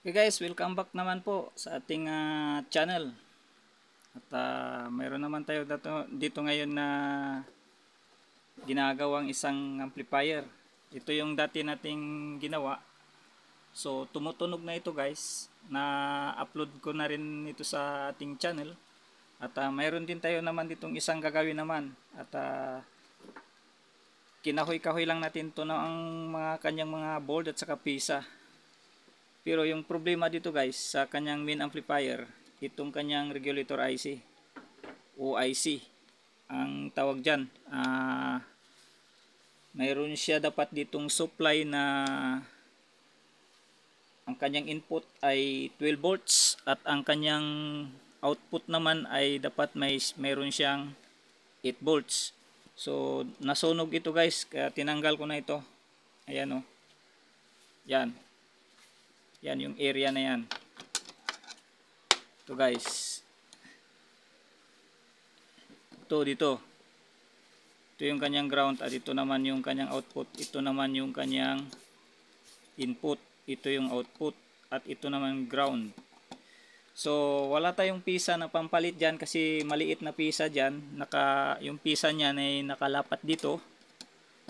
Okay guys, welcome back naman po sa ating channel. At mayroon naman tayo dito ngayon na ginagawang isang amplifier. Ito yung dati nating ginawa. So tumutunog na ito guys. Na-upload ko na rin ito sa ating channel. At mayroon din tayo naman ditong isang gagawin naman. At kinahoy-kahoy lang natin to na ang mga kanyang mga board at saka pisa. Pero yung problema dito guys sa kanyang main amplifier, itong kanyang regulator IC o IC ang tawag dyan. Mayroon siya dapat ditong supply na ang kanyang input ay 12 volts at ang kanyang output naman ay dapat mayroon siyang 8 volts. So nasunog ito guys, kaya tinanggal ko na ito. Ayan o. Yan. Yan yung area na yan. Ito guys. Ito dito. Ito yung kanyang ground at ito naman yung kanyang output. Ito naman yung kanyang input. Ito yung output at ito naman ground. So wala tayong pisa na pampalit dyan kasi maliit na pisa dyan. Yung pisa niyan ay nakalapat dito.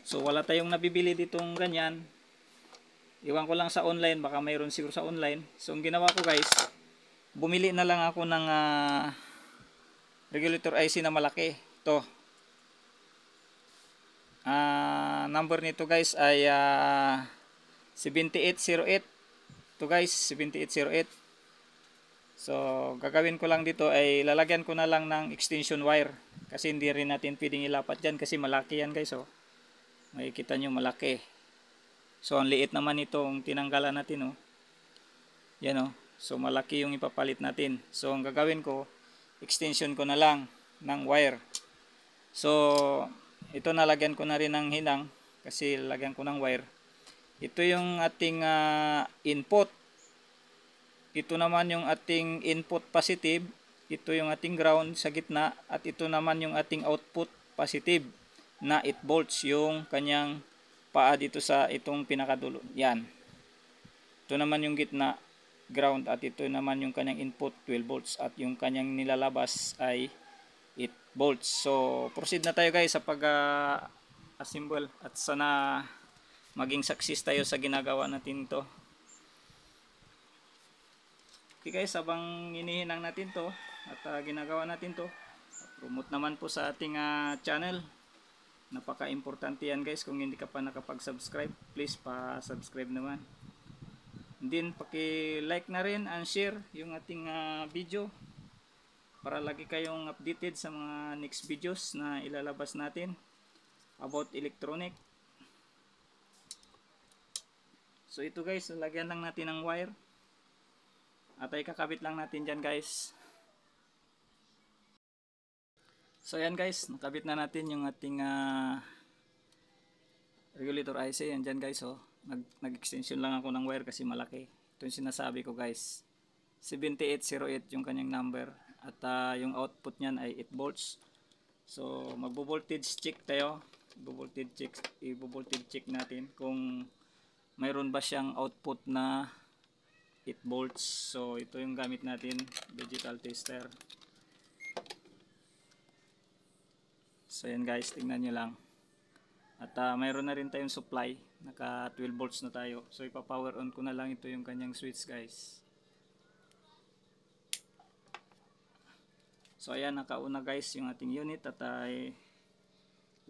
So wala tayong nabibili ditong ganyan. Iwan ko lang sa online, baka mayroon siguro sa online. So ang ginawa ko guys, bumili na lang ako ng regulator IC na malaki. Ito. Number nito guys ay 7808. Ito guys, 7808. So gagawin ko lang dito ay lalagyan ko na lang ng extension wire. Kasi hindi rin natin pwedeng ilapat dyan kasi malaki yan guys. Makikita nyo malaki. So ang liit naman itong tinanggalan natin. Yan. So malaki yung ipapalit natin. So ang gagawin ko, extension ko na lang ng wire. So ito nalagyan ko na rin ng hinang kasi lalagyan ko ng wire. Ito yung ating input. Ito naman yung ating input positive. Ito yung ating ground sa gitna. At ito naman yung ating output positive na 8 volts yung kanyang paa dito sa itong pinakadulo. Yan. Ito naman yung gitna ground at ito naman yung kanyang input 12 volts at yung kanyang nilalabas ay 8 volts. So proceed na tayo guys sa pag assemble at sana maging success tayo sa ginagawa natin to. Okay guys, habang inihinang natin to at ginagawa natin to, promote naman po sa ating channel. Napaka-importante yan guys. Kung hindi ka pa nakapag-subscribe, please pa-subscribe naman. And then paki-like na rin and share yung ating video para lagi kayong updated sa mga next videos na ilalabas natin about electronic. So ito guys, lagyan lang natin ng wire at ay kakabit lang natin dyan guys. So ayan guys, nakabit na natin yung ating regulator IC. Yan dyan guys. Nag-extension lang ako ng wire kasi malaki. Ito yung sinasabi ko guys, 7808 yung kanyang number at yung output nyan ay 8 volts. So magbo-voltage check tayo. I-voltage check natin kung mayroon ba siyang output na 8 volts. So ito yung gamit natin, digital tester. So yan guys, tingnan nyo lang. At mayroon na rin tayong supply, naka 12 volts na tayo. So ipa-power on ko na lang ito yung kanyang switch guys. So ayan, nakauna guys yung ating unit at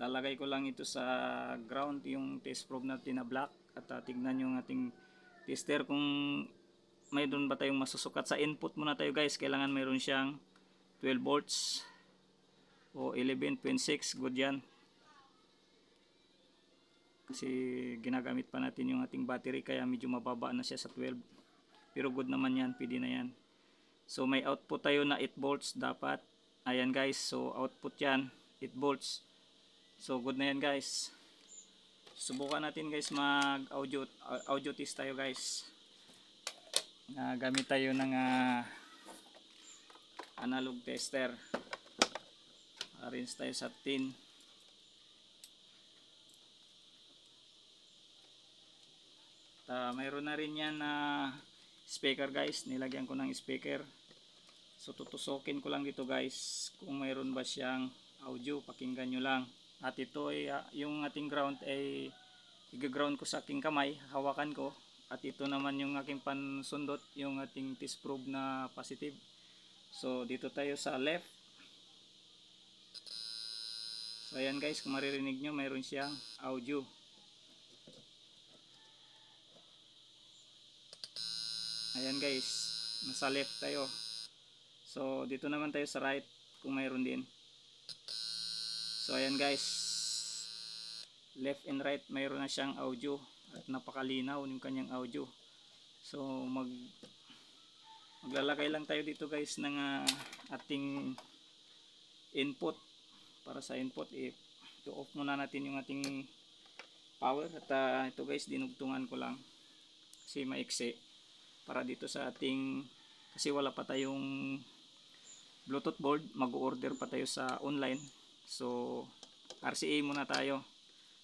lalagay ko lang ito sa ground yung test probe natin na black at tignan yung ating tester kung mayroon ba tayong masusukat. Sa input muna tayo guys, kailangan mayroon siyang 12 volts o 11.6, good yan. Kasi ginagamit pa natin yung ating battery kaya medyo mababa na siya sa 12. Pero good naman yan, pwede na yan. So may output tayo na 8 volts dapat. Ayan guys, so output yan 8 volts. So good na yan guys. Subukan natin guys mag audio test tayo guys. Gamit tayo ng analog tester. Arrange tayo sa tin. Mayroon na rin yan na speaker guys, nilagyan ko ng speaker. So tutusokin ko lang dito guys kung mayroon ba siyang audio, pakinggan nyo lang. At ito ay yung ating ground ay i-ground ko sa aking kamay, hawakan ko. At ito naman yung aking pansundot, yung ating test probe na positive. So dito tayo sa left. So ayan guys, kung maririnig nyo, mayroon siyang audio. Ayan guys, nasa left tayo. So dito naman tayo sa right kung mayroon din. So ayan guys, left and right mayroon na siyang audio at napakalinaw yung kanyang audio. So maglalagay lang tayo dito guys ng ating input. Para sa input, i-off muna natin yung ating power. At ito guys, dinugtungan ko lang kasi maiksi para dito sa ating, kasi wala pa tayong Bluetooth board, mag-order pa tayo sa online. So RCA muna tayo.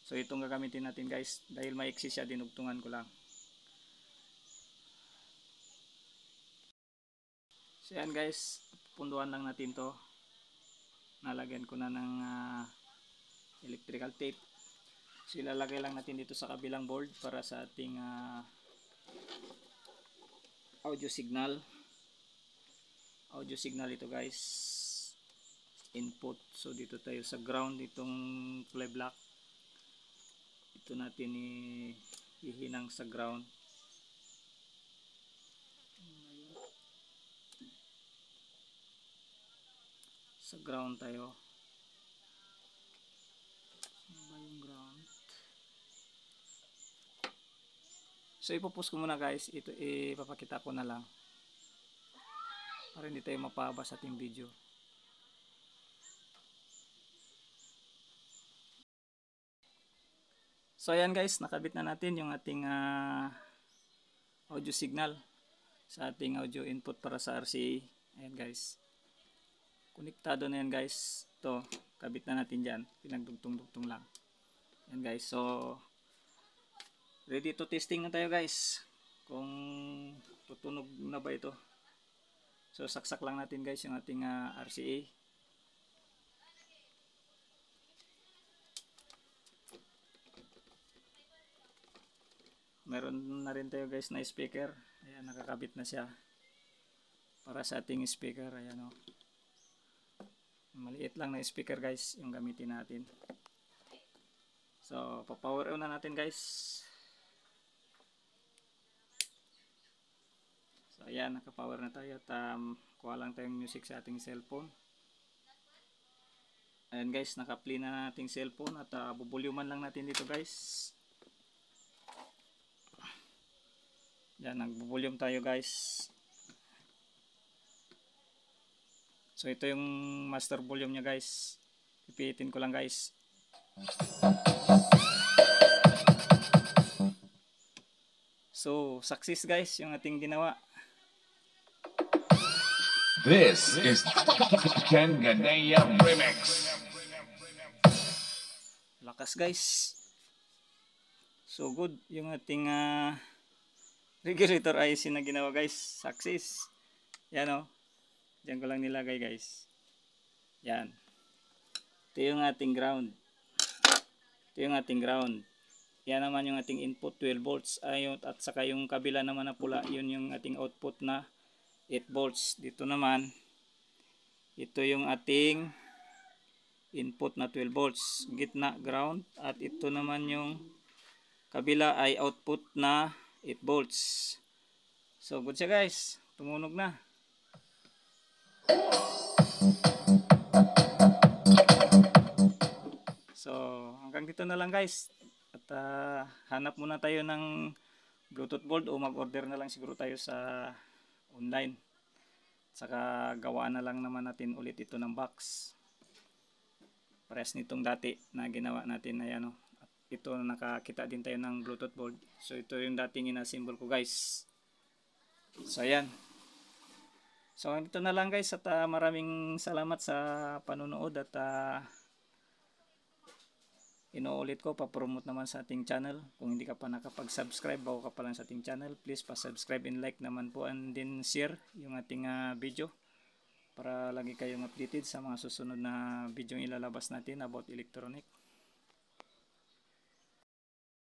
So itong gagamitin natin guys, dahil maiksi siya, dinugtungan ko lang. So yan guys, punduan lang natin to. Nalagyan ko na ng electrical tape. So ilalagay lang natin dito sa kabilang board para sa ating audio signal. Audio signal ito guys, input. So dito tayo sa ground, itong kulay black. Ito natin ihinang sa ground. Sa ground tayo. Yung ground. So ipopost ko muna guys, ito ipapakita ko na lang para hindi tayo mapahaba sa ating video. So ayan guys, nakabit na natin yung ating audio signal sa ating audio input para sa RCA. Ayan guys, konektado na yan guys. Ito, kabit na natin dyan, pinagdugtong-dugtong lang. Ayan guys, so ready to testing na tayo guys kung tutunog na ba ito. So saksak lang natin guys yung ating RCA. Meron na rin tayo guys na speaker. Ayan, nakakabit na siya para sa ating speaker. Ayan o, maliit lang na speaker guys yung gamitin natin. So pa-power on na natin guys. So ayan, naka-power na tayo at kuha lang tayong music sa ating cellphone. Ayan guys, naka-play na nating cellphone at bubulyuman lang natin dito guys. Yan, nagbo-volume tayo guys. So ito yung master volume nya guys. Pipitin ko lang guys. So success guys yung ating ginawa. This is Ken Gadea Remix. Lakas guys. So good yung ating regulator IC na ginawa guys. Success. Yan o. Diyan ko lang nilagay guys. Yan. Ito yung ating ground. Ito yung ating ground. Yan naman yung ating input 12 volts. Ayun, at saka yung kabila naman na pula, yun yung ating output na 8 volts. Dito naman, ito yung ating input na 12 volts. Gitna ground. At ito naman yung kabila ay output na 8 volts. So good siya guys, tumunog na. So hanggang dito na lang guys. At hanap muna tayo ng Bluetooth board o mag-order na lang siguro tayo sa online. Saka gawaan na lang naman natin ulit ito ng box. Pares nitong dati na ginawa natin na yan. At ito nakakita din tayo ng Bluetooth board. So ito yung dating ina-symbol ko guys. So ayan. So ito na lang guys at maraming salamat sa panonood at Inuulit ko, pa-promote naman sa ating channel. Kung hindi ka pa nakapag-subscribe, bago ka pa lang sa ating channel, please pa-subscribe and like naman po, and then share yung ating video para lagi kayong updated sa mga susunod na video ilalabas natin about electronic.